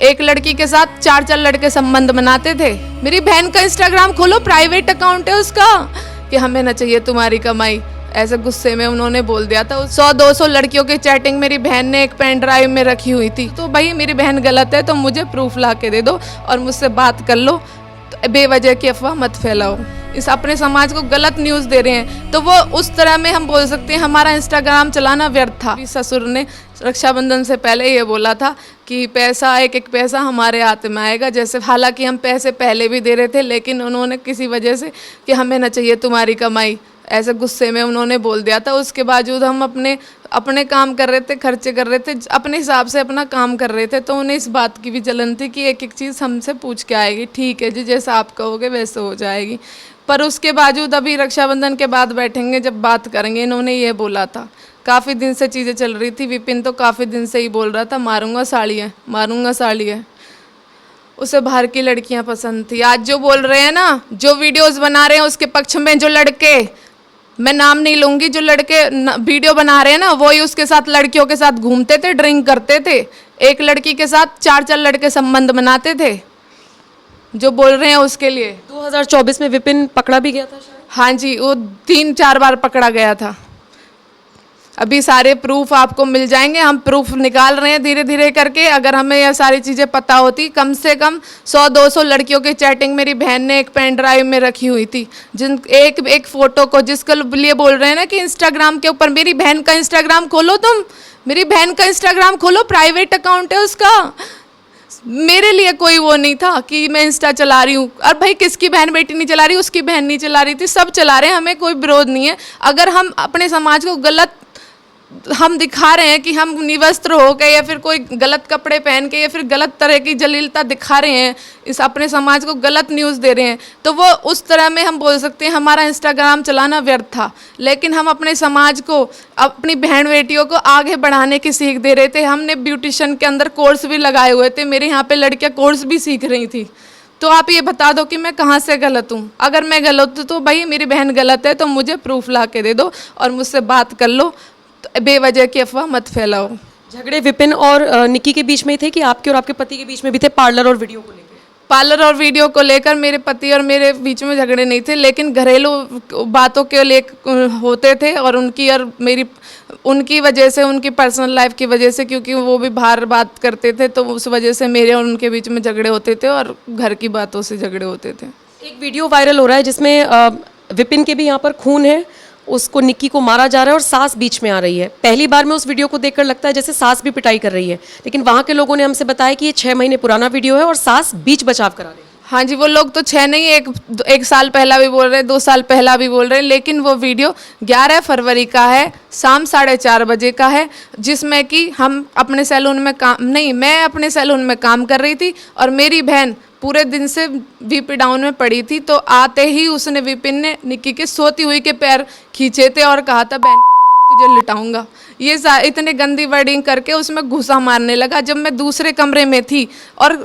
एक लड़की के साथ 4 लड़के संबंध बनाते थे। मेरी बहन का इंस्टाग्राम खोलो, प्राइवेट अकाउंट है उसका, कि हमें ना चाहिए तुम्हारी कमाई। ऐसे गुस्से में उन्होंने बोल दिया था। 100-200 लड़कियों की चैटिंग मेरी बहन ने एक पेन ड्राइव में रखी हुई थी। तो भाई मेरी बहन गलत है तो मुझे प्रूफ ला के दे दो और मुझसे बात कर लो। तो बेवजह की अफवाह मत फैलाओ। इस अपने समाज को गलत न्यूज़ दे रहे हैं तो वो उस तरह में हम बोल सकते हैं हमारा इंस्टाग्राम चलाना व्यर्थ था। ससुर ने रक्षाबंधन से पहले ये बोला था कि पैसा एक पैसा हमारे हाथ में आएगा। जैसे हालांकि हम पैसे पहले भी दे रहे थे, लेकिन उन्होंने किसी वजह से कि हमें ना चाहिए तुम्हारी कमाई, ऐसे गुस्से में उन्होंने बोल दिया था। उसके बावजूद हम अपने काम कर रहे थे, खर्चे कर रहे थे, अपने हिसाब से अपना काम कर रहे थे। तो उन्हें इस बात की भी जलन थी कि एक एक चीज़ हमसे पूछ के आएगी। ठीक है जी, जैसा आप कहोगे वैसे हो जाएगी। पर उसके बावजूद अभी रक्षाबंधन के बाद बैठेंगे, जब बात करेंगे। इन्होंने ये बोला था, काफ़ी दिन से चीज़ें चल रही थी। विपिन तो काफ़ी दिन से ही बोल रहा था मारूंगा साड़ी है, मारूंगा साड़ी है। उसे बाहर की लड़कियां पसंद थी। आज जो बोल रहे हैं ना, जो वीडियोस बना रहे हैं उसके पक्ष में जो लड़के, मैं नाम नहीं लूंगी, जो लड़के वीडियो बना रहे हैं ना, वही उसके साथ लड़कियों के साथ घूमते थे, ड्रिंक करते थे। एक लड़की के साथ 4 लड़के संबंध बनाते थे। जो बोल रहे हैं उसके लिए 2024 में विपिन पकड़ा भी गया था शायद। हाँ जी, वो 3-4 बार पकड़ा गया था। अभी सारे प्रूफ आपको मिल जाएंगे। हम प्रूफ निकाल रहे हैं धीरे धीरे करके। अगर हमें यह सारी चीज़ें पता होती, कम से कम 100-200 लड़कियों की चैटिंग मेरी बहन ने एक पेन ड्राइव में रखी हुई थी। जिन एक फ़ोटो को, जिसके लिए बोल रहे हैं ना कि इंस्टाग्राम के ऊपर, मेरी बहन का इंस्टाग्राम खोलो, तुम मेरी बहन का इंस्टाग्राम खोलो, प्राइवेट अकाउंट है उसका। मेरे लिए कोई वो नहीं था कि मैं इंस्टा चला रही हूँ। और भाई किसकी बहन बेटी नहीं चला रही, उसकी बहन नहीं चला रही थी, सब चला रहे हैं, हमें कोई विरोध नहीं है। अगर हम अपने समाज को गलत हम दिखा रहे हैं कि हम निवस्त्र हो गए या फिर कोई गलत कपड़े पहन के या फिर गलत तरह की जलीलता दिखा रहे हैं, इस अपने समाज को गलत न्यूज़ दे रहे हैं, तो वो उस तरह में हम बोल सकते हैं हमारा इंस्टाग्राम चलाना व्यर्थ था। लेकिन हम अपने समाज को, अपनी बहन बेटियों को आगे बढ़ाने की सीख दे रहे थे। हमने ब्यूटिशियन के अंदर कोर्स भी लगाए हुए थे। मेरे यहाँ पे लड़कियाँ कोर्स भी सीख रही थी। तो आप ये बता दो कि मैं कहाँ से गलत हूँ। अगर मैं गलत हूँ तो भाई मेरी बहन गलत है तो मुझे प्रूफ ला के दे दो और मुझसे बात कर लो। तो बेवजह की अफवाह मत फैलाओ। झगड़े विपिन और निक्की के बीच में ही थे कि आपके और आपके पति के बीच में भी थे, पार्लर और वीडियो को लेकर? पार्लर और वीडियो को लेकर मेरे पति और मेरे बीच में झगड़े नहीं थे, लेकिन घरेलू बातों के ले होते थे। और उनकी वजह से, उनकी पर्सनल लाइफ की वजह से, क्योंकि वो भी बाहर बात करते थे, तो उस वजह से मेरे और उनके बीच में झगड़े होते थे और घर की बातों से झगड़े होते थे। एक वीडियो वायरल हो रहा है जिसमें विपिन के भी यहाँ पर खून है, उसको निक्की को मारा जा रहा है और सास बीच में आ रही है। पहली बार में उस वीडियो को देखकर लगता है जैसे सास भी पिटाई कर रही है, लेकिन वहाँ के लोगों ने हमसे बताया कि ये 6 महीने पुराना वीडियो है और सास बीच बचाव करा रही है। हाँ जी, वो लोग तो 6 नहीं, एक साल पहला भी बोल रहे हैं, 2 साल पहला भी बोल रहे हैं। लेकिन वो वीडियो 11 फरवरी का है, शाम 4:30 बजे का है, जिसमें कि हम अपने सैलून में मैं अपने सैलून में काम कर रही थी और मेरी बहन पूरे दिन से वीपी डाउन में पड़ी थी। तो आते ही उसने, विपिन ने निक्की के सोती हुई के पैर खींचे थे और कहा था बहन तुझे लिटाऊंगा। ये इतने गंदी वर्डिंग करके उसमें घुसा मारने लगा। जब मैं दूसरे कमरे में थी, और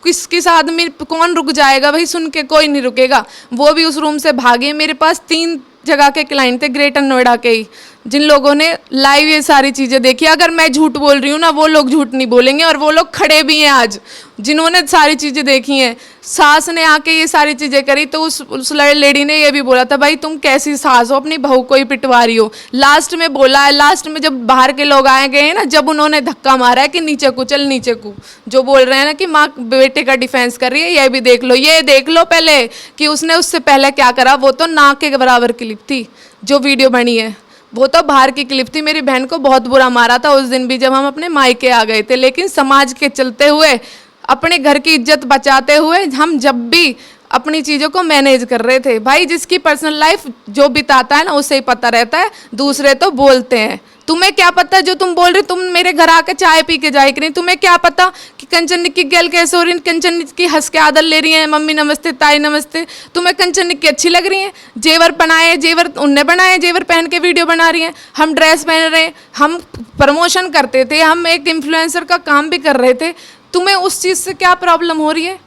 किस आदमी कौन रुक जाएगा भाई, सुन के कोई नहीं रुकेगा। वो भी उस रूम से भागे। मेरे पास 3 जगह के क्लाइंट थे ग्रेटर नोएडा के ही, जिन लोगों ने लाइव ये सारी चीज़ें देखी। अगर मैं झूठ बोल रही हूँ ना, वो लोग झूठ नहीं बोलेंगे, और वो लोग खड़े भी हैं आज जिन्होंने सारी चीज़ें देखी हैं। सास ने आके ये सारी चीज़ें करी तो उस लेडी ने ये भी बोला था भाई तुम कैसी सास हो, अपनी बहू को ही पिटवा रही हो। लास्ट में बोला है, लास्ट में जब बाहर के लोग आए गए हैं ना, जब उन्होंने धक्का मारा है कि नीचे को चल, नीचे को, जो बोल रहे हैं ना कि माँ बेटे का डिफेंस कर रही है, ये भी देख लो, ये देख लो पहले कि उसने उससे पहले क्या करा। वो तो नाक के बराबर क्लिप थी जो वीडियो बनी है, वो तो बाहर की क्लिप थी। मेरी बहन को बहुत बुरा मारा था उस दिन भी जब हम अपने मायके आ गए थे। लेकिन समाज के चलते हुए, अपने घर की इज्जत बचाते हुए, हम जब भी अपनी चीज़ों को मैनेज कर रहे थे। भाई जिसकी पर्सनल लाइफ जो बिताता है ना, उसे ही पता रहता है, दूसरे तो बोलते हैं। तुम्हें क्या पता जो तुम बोल रहे, तुम मेरे घर आके चाय पी के जाए कि नहीं, तुम्हें क्या पता कि कंचन निक्की गैल कैसे हो रही है, कंचन निक्की हंस के आदर ले रही है, मम्मी नमस्ते, ताई नमस्ते, तुम्हें कंचन निक्की अच्छी लग रही है, जेवर बनाए, जेवर उनने बनाए, जेवर पहन के वीडियो बना रही हैं, हम ड्रेस पहन रहे हैं, हम प्रमोशन करते थे, हम एक इन्फ्लुएंसर का काम भी कर रहे थे। तुम्हें उस चीज़ से क्या प्रॉब्लम हो रही है?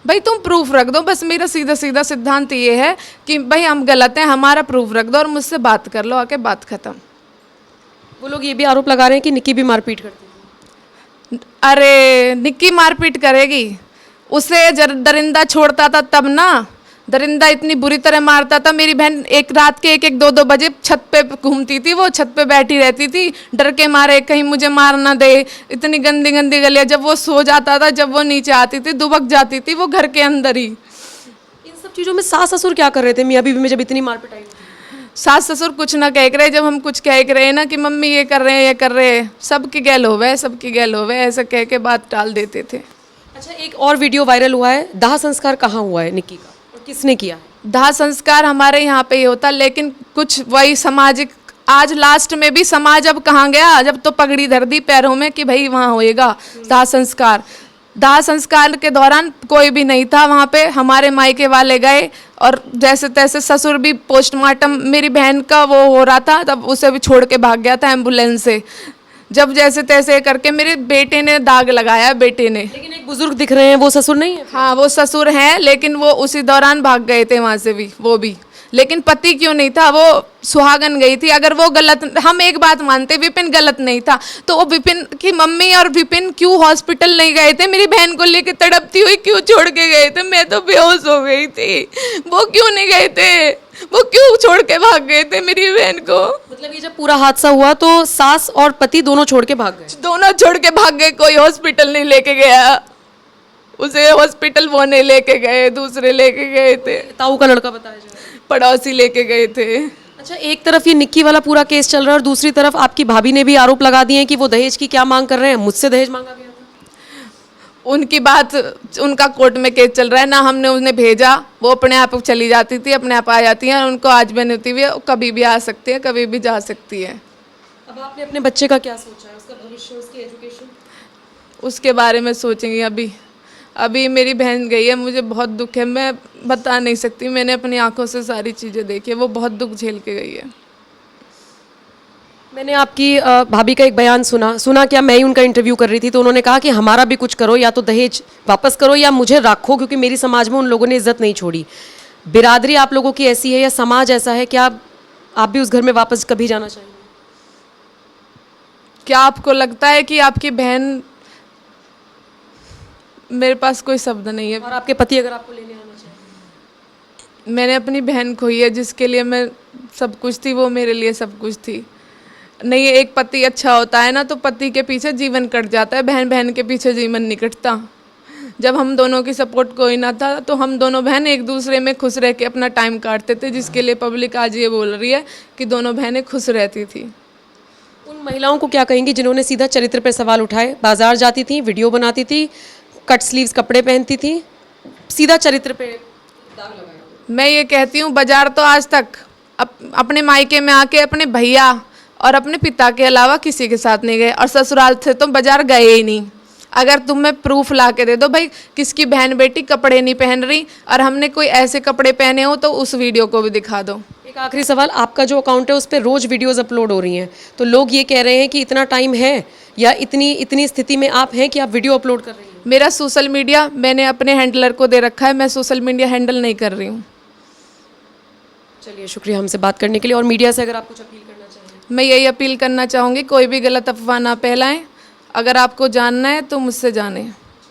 भाई तुम प्रूफ रख दो। बस मेरा सीधा सीधा सिद्धांत ये है कि भाई हम गलत हैं, हमारा प्रूफ रख दो और मुझसे बात कर लो, आके बात खत्म। वो लोग ये भी आरोप लगा रहे हैं कि निक्की भी मारपीट करती है। अरे निक्की मारपीट करेगी, उसे दरिंदा छोड़ता था तब ना, दरिंदा इतनी बुरी तरह मारता था। मेरी बहन एक रात के 1-1, 2-2 बजे छत पे घूमती थी, वो छत पे बैठी रहती थी डर के मारे कहीं मुझे मार ना दे। इतनी गंदी गंदी गलियां, जब वो सो जाता था, जब वो नीचे आती थी दुबक जाती थी वो घर के अंदर ही। इन सब चीज़ों में सास ससुर क्या कर रहे थे मियाँ बीवी में जब इतनी मार पिटाई हुई? सास ससुर कुछ ना कह रहे, जब हम कुछ कह रहे हैं ना कि मम्मी ये कर रहे हैं ये कर रहे हैं, सबकी गैल होवे सबकी गैल होवे, ऐसा कह के बात टाल देते थे। अच्छा, एक और वीडियो वायरल हुआ है, दाह संस्कार कहाँ हुआ है निक्की का और किसने किया है? दाह संस्कार हमारे यहाँ पे ही होता, लेकिन कुछ वही सामाजिक, आज लास्ट में भी समाज अब कहाँ गया, जब तो पगड़ी धर दी पैरों में कि भाई वहाँ होएगा दाह संस्कार। दाह संस्कार के दौरान कोई भी नहीं था वहाँ पे, हमारे मायके वाले गए और जैसे तैसे ससुर भी पोस्टमार्टम, मेरी बहन का वो हो रहा था तब उसे भी छोड़ के भाग गया था एम्बुलेंस से। जब जैसे तैसे करके मेरे बेटे ने दाग लगाया, बेटे ने। लेकिन एक बुजुर्ग दिख रहे हैं, वो ससुर नहीं है? हाँ वो ससुर हैं, लेकिन वो उसी दौरान भाग गए थे वहाँ से भी, वो भी। लेकिन पति क्यों नहीं था, वो सुहागन गई थी। अगर वो गलत, हम एक बात मानते विपिन गलत नहीं था, तो वो विपिन की मम्मी और विपिन क्यों हॉस्पिटल नहीं गए थे, मेरी बहन को लेके तड़पती हुई क्यों छोड़ के गए थे? मैं तो बेहोश हो गई थी, वो क्यों नहीं गए थे, वो क्यों छोड़ के भाग गए थे मेरी बहन को? मतलब ये जब पूरा हादसा हुआ तो सास और पति दोनों छोड़ के भाग गए? दोनों छोड़ के भाग गए, कोई हॉस्पिटल नहीं लेके गया उसे, हॉस्पिटल वो नहीं लेके गए, दूसरे लेके गए थे, ताऊ का लड़का बताया जाए, पड़ोसी लेके गए थे। अच्छा, एक तरफ ये निक्की वाला पूरा केस चल रहा है और दूसरी तरफ आपकी भाभी ने भी आरोप लगा दिए हैं कि वो दहेज की क्या मांग कर रहे हैं, मुझसे दहेज मांगा गया था। उनकी बात, उनका कोर्ट में केस चल रहा है ना, हमने उन्हें भेजा, वो अपने आप चली जाती थी, अपने आप आ जाती हैं, उनको आज बेनती हुई है, कभी भी आ सकती है, कभी भी जा सकती है। अब आपने अपने बच्चे का क्या सोचा है, उसका भविष्य, उसकी एजुकेशन? उसके बारे में सोचेंगे। अभी मेरी बहन गई है, मुझे बहुत दुख है, मैं बता नहीं सकती, मैंने अपनी आंखों से सारी चीज़ें देखी है, वो बहुत दुख झेल के गई है। मैंने आपकी भाभी का एक बयान सुना क्या, मैं ही उनका इंटरव्यू कर रही थी, तो उन्होंने कहा कि हमारा भी कुछ करो, या तो दहेज वापस करो या मुझे रखो, क्योंकि मेरी समाज में उन लोगों ने इज्जत नहीं छोड़ी। बिरादरी आप लोगों की ऐसी है या समाज ऐसा है कि आप भी उस घर में वापस कभी जाना चाहेंगे? क्या आपको लगता है कि आपकी बहन, मेरे पास कोई शब्द नहीं है। और आपके पति अगर आपको लेने आना चाहिए? मैंने अपनी बहन खोई है, जिसके लिए मैं सब कुछ थी, वो मेरे लिए सब कुछ थी। नहीं, एक पति अच्छा होता है ना, तो पति के पीछे जीवन कट जाता है, बहन बहन के पीछे जीवन नहीं कटता। जब हम दोनों की सपोर्ट कोई ना था, तो हम दोनों बहन एक दूसरे में खुश रह के अपना टाइम काटते थे, जिसके लिए पब्लिक आज ये बोल रही है कि दोनों बहनें खुश रहती थी। उन महिलाओं को क्या कहेंगी जिन्होंने सीधा चरित्र पर सवाल उठाए? बाजार जाती थी, वीडियो बनाती थी, कट स्लीव्स कपड़े पहनती थी, सीधा चरित्र पे दाग लगाया। मैं ये कहती हूँ, बाजार तो आज तक अपने मायके में आके अपने भैया और अपने पिता के अलावा किसी के साथ नहीं गए, और ससुराल से तो बाजार गए ही नहीं। अगर तुम्हें प्रूफ ला के दे दो भाई किसकी बहन बेटी कपड़े नहीं पहन रही और हमने कोई ऐसे कपड़े पहने हो, तो उस वीडियो को भी दिखा दो। एक आखिरी सवाल, आपका जो अकाउंट है उस पर रोज वीडियोस अपलोड हो रही हैं, तो लोग ये कह रहे हैं कि इतना टाइम है या इतनी स्थिति में आप हैं कि आप वीडियो अपलोड कर रही हैं? मेरा सोशल मीडिया मैंने अपने हैंडलर को दे रखा है, मैं सोशल मीडिया हैंडल नहीं कर रही हूँ। चलिए, शुक्रिया हमसे बात करने के लिए। और मीडिया से अगर आप कुछ अपील करना चाहें? मैं यही अपील करना चाहूँगी, कोई भी गलत अफवाह ना फैलाएं, अगर आपको जानना है तो मुझसे जानें।